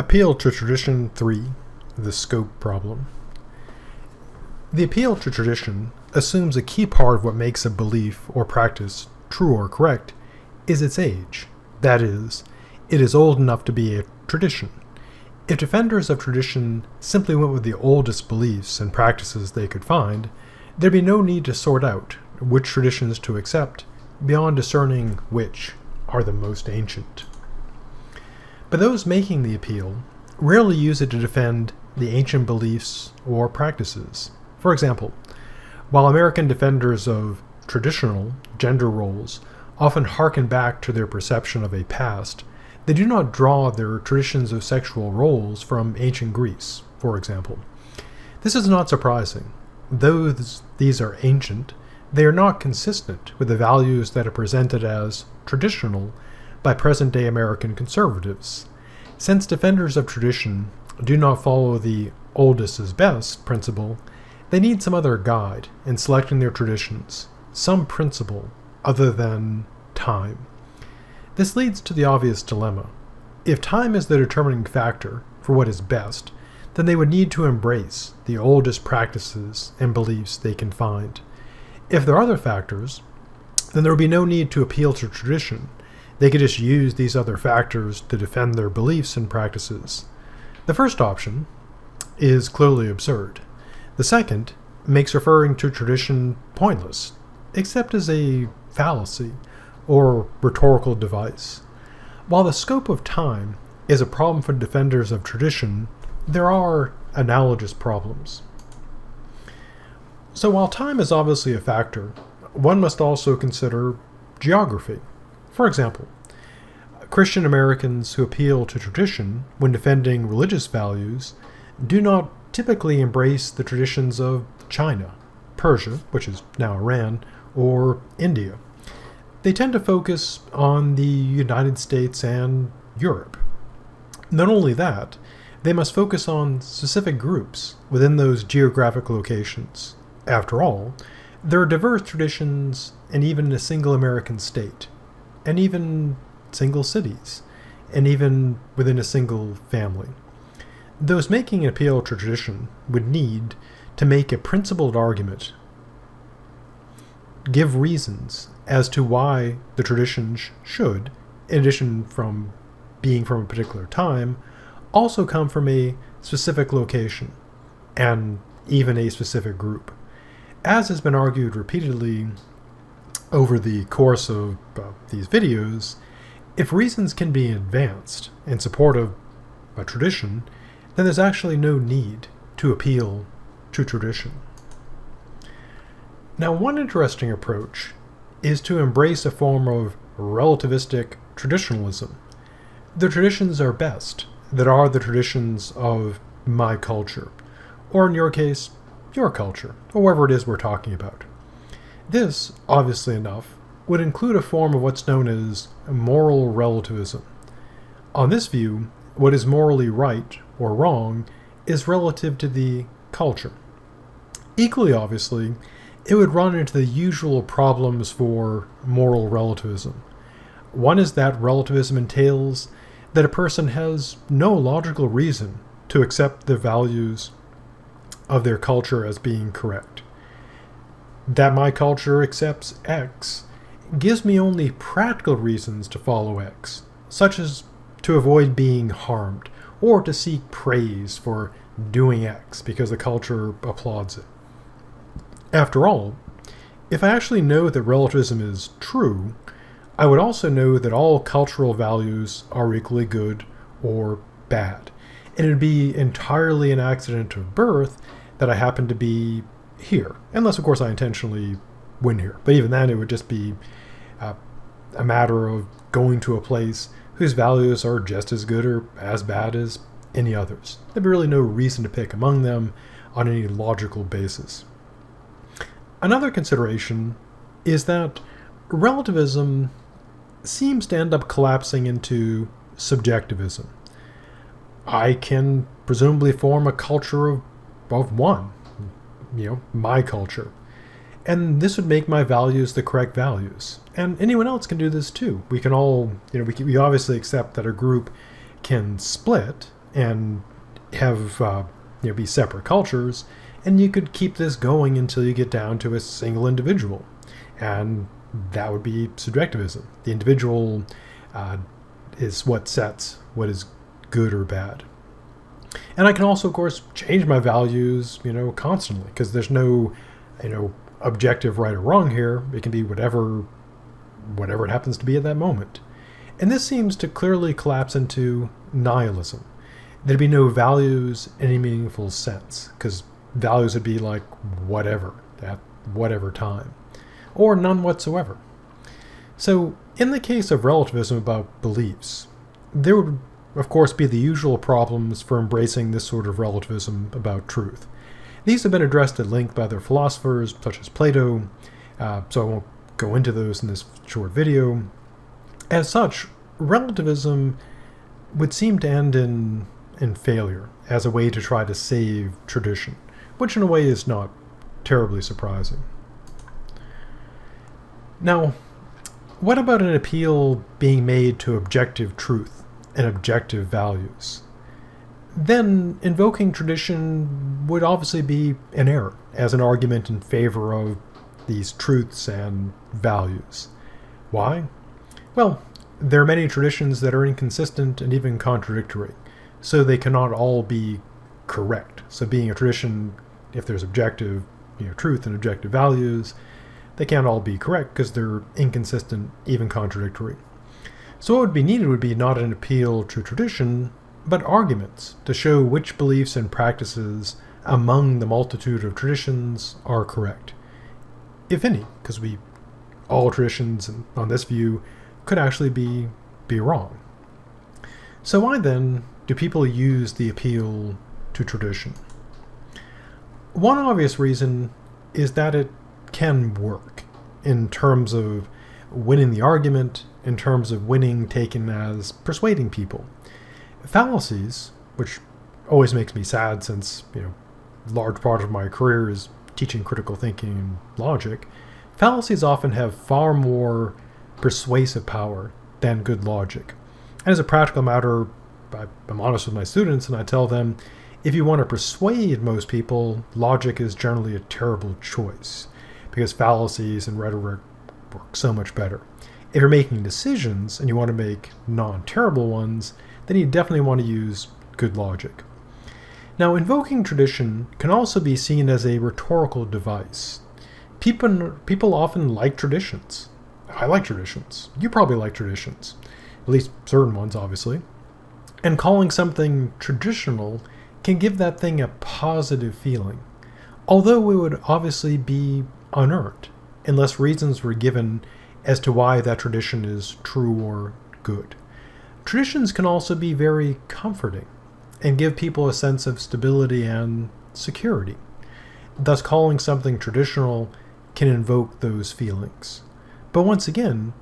Appeal to Tradition 3, the Scope Problem. The appeal to tradition assumes a key part of what makes a belief or practice true or correct is its age. That is, it is old enough to be a tradition. If defenders of tradition simply went with the oldest beliefs and practices they could find, there'd be no need to sort out which traditions to accept beyond discerning which are the most ancient. But those making the appeal rarely use it to defend the ancient beliefs or practices. For example, while American defenders of traditional gender roles often harken back to their perception of a past, they do not draw their traditions of sexual roles from ancient Greece, for example. This is not surprising. Though these are ancient, they are not consistent with the values that are presented as traditional by present-day American conservatives. Since defenders of tradition do not follow the oldest is best principle, they need some other guide in selecting their traditions, some principle other than time. This leads to the obvious dilemma. If time is the determining factor for what is best, then they would need to embrace the oldest practices and beliefs they can find. If there are other factors, then there would be no need to appeal to tradition. They could just use these other factors to defend their beliefs and practices. The first option is clearly absurd. The second makes referring to tradition pointless, except as a fallacy or rhetorical device. While the scope of time is a problem for defenders of tradition, there are analogous problems. So while time is obviously a factor, one must also consider geography. For example, Christian Americans who appeal to tradition when defending religious values do not typically embrace the traditions of China, Persia, which is now Iran, or India. They tend to focus on the United States and Europe. Not only that, they must focus on specific groups within those geographic locations. After all, there are diverse traditions in even a single American state, and even single cities, and even within a single family. Those making an appeal to tradition would need to make a principled argument, give reasons as to why the traditions should, in addition from being from a particular time, also come from a specific location, and even a specific group. As has been argued repeatedly over the course of these videos, if reasons can be advanced in support of a tradition, then there's actually no need to appeal to tradition. Now, one interesting approach is to embrace a form of relativistic traditionalism. The traditions are best that are the traditions of my culture, or in your case, your culture, or whatever it is we're talking about. This, obviously enough, would include a form of what's known as moral relativism. On this view, what is morally right or wrong is relative to the culture. Equally obviously, it would run into the usual problems for moral relativism. One is that relativism entails that a person has no logical reason to accept the values of their culture as being correct. That my culture accepts X gives me only practical reasons to follow X, such as to avoid being harmed, or to seek praise for doing X because the culture applauds it. After all, if I actually know that relativism is true, I would also know that all cultural values are equally good or bad, and it would be entirely an accident of birth that I happen to be here, unless of course I intentionally win here. But even then, it would just be a matter of going to a place whose values are just as good or as bad as any others. There'd be really no reason to pick among them on any logical basis. Another consideration is that relativism seems to end up collapsing into subjectivism. I can presumably form a culture of one, my culture. And this would make my values the correct values. And anyone else can do this too. We can all, we obviously accept that a group can split and have be separate cultures, and you could keep this going until you get down to a single individual, and that would be subjectivism. The individual is what sets what is good or bad. And I can also, of course, change my values, constantly, because there's no, objective right or wrong here. It can be whatever it happens to be at that moment. And this seems to clearly collapse into nihilism. There'd be no values in any meaningful sense, because values would be like whatever, at whatever time, or none whatsoever. So, in the case of relativism about beliefs, there would, of course, be the usual problems for embracing this sort of relativism about truth. These have been addressed at length by other philosophers, such as Plato, so I won't go into those in this short video. As such, relativism would seem to end in failure as a way to try to save tradition, which in a way is not terribly surprising. Now, what about an appeal being made to objective truth and objective values? Then invoking tradition would obviously be an error as an argument in favor of these truths and values. Why? Well, there are many traditions that are inconsistent and even contradictory, so they cannot all be correct. So being a tradition, if there's objective truth and objective values, they can't all be correct because they're inconsistent, even contradictory. So what would be needed would be not an appeal to tradition, but arguments to show which beliefs and practices among the multitude of traditions are correct, if any, because all traditions on this view could actually be wrong. So why then do people use the appeal to tradition? One obvious reason is that it can work in terms of winning the argument, in terms of winning taken as persuading people. Fallacies, which always makes me sad since, large part of my career is teaching critical thinking and logic, fallacies often have far more persuasive power than good logic. And as a practical matter, I'm honest with my students and I tell them, if you want to persuade most people, logic is generally a terrible choice because fallacies and rhetoric work so much better. If you're making decisions and you want to make non-terrible ones, then you definitely want to use good logic. Now, invoking tradition can also be seen as a rhetorical device. People often like traditions. I like traditions. You probably like traditions. At least certain ones, obviously. And calling something traditional can give that thing a positive feeling, although it would obviously be unearned unless reasons were given as to why that tradition is true or good. Traditions can also be very comforting and give people a sense of stability and security. Thus, calling something traditional can invoke those feelings. But once again,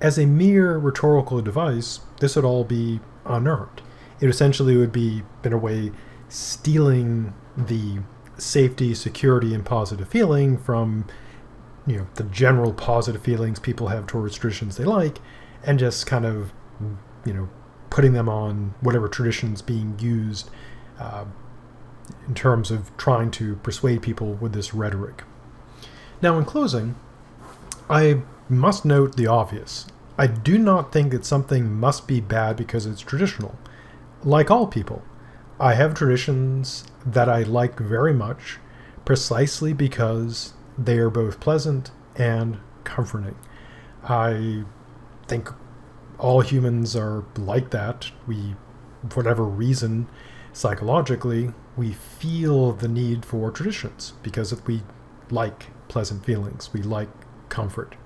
as a mere rhetorical device, this would all be unearned. It essentially would be, in a way, stealing the safety, security, and positive feeling from the general positive feelings people have towards traditions they like, and just kind of putting them on whatever traditions being used in terms of trying to persuade people with this rhetoric. Now, in closing, I must note the obvious. I do not think that something must be bad because it's traditional. Like all people, I have traditions that I like very much precisely because they are both pleasant and comforting. I think all humans are like that. We, for whatever reason, psychologically, we feel the need for traditions because we like pleasant feelings. We like comfort.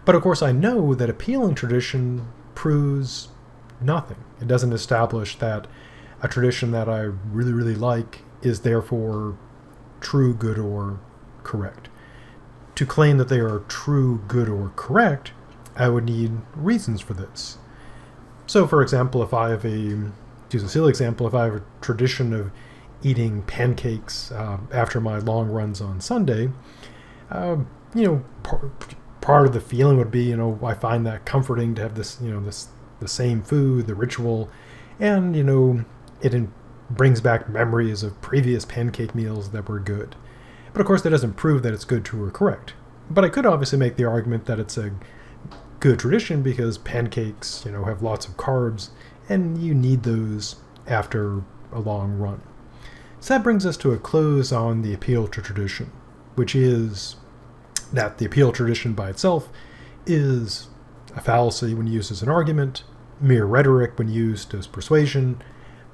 But of course, I know that appealing tradition proves nothing. It doesn't establish that a tradition that I really, really like is therefore true, good, or correct. To claim that they are true, good, or correct, I would need reasons for this. So, for example, if I have to use a silly example, if I have a tradition of eating pancakes after my long runs on Sunday, part of the feeling would be, I find that comforting to have this, the same food, the ritual, and, brings back memories of previous pancake meals that were good. But of course, that doesn't prove that it's good, true, or correct. But I could obviously make the argument that it's a good tradition because pancakes, have lots of carbs, and you need those after a long run. So that brings us to a close on the appeal to tradition, which is that the appeal to tradition by itself is a fallacy when used as an argument, mere rhetoric when used as persuasion.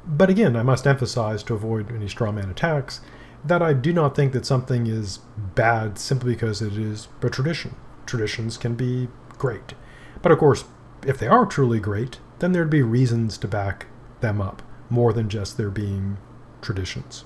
But again, I must emphasize, to avoid any straw man attacks, that I do not think that something is bad simply because it is a tradition. Traditions can be great. But of course, if they are truly great, then there'd be reasons to back them up, more than just there being traditions.